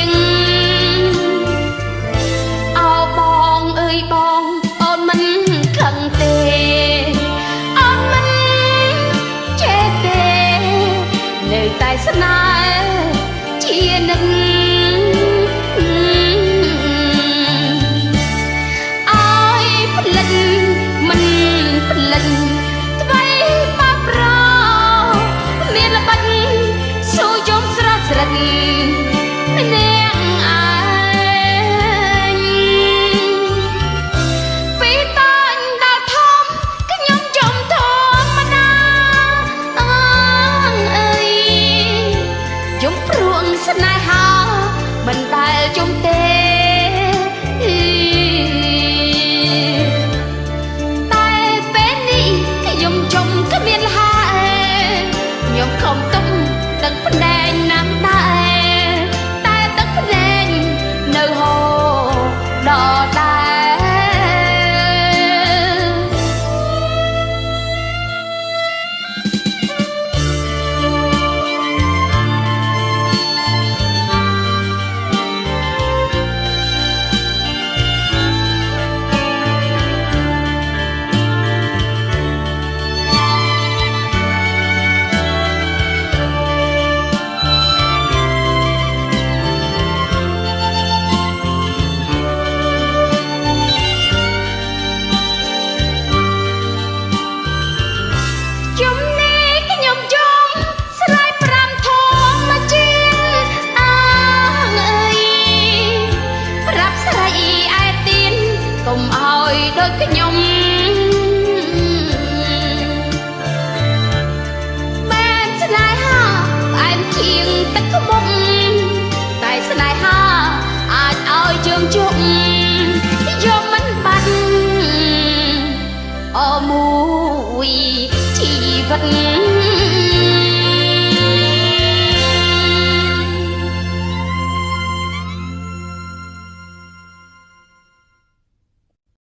ងអោបងអើយបងអូនមិនខឹងទេអូនមិនចេះទេនៅតែស្នេហ៍ជានិច្ចថ្មីមកប្រមានល្បិចស៊ូយំស្រស់ស្រិតនាងឯងពីតាញ់ដល់ធំខ្ញុំយំធម្មតាអើយយំព្រួងស្នេហាមិនដែលយំទេគ្មានលហាខ្ញុំខំទុំទឹកភ្នែកណាំដែរតែទឹកភ្នែកនៅហូរដល់ដែរកុំឲ្យដូចខ្ញុំបែបស្នេហាផ្អែមជាងទឹកខ្មុំតែស្នេហាអាចឲ្យយើងជុំយកមិនបាត់អមួយជីវិត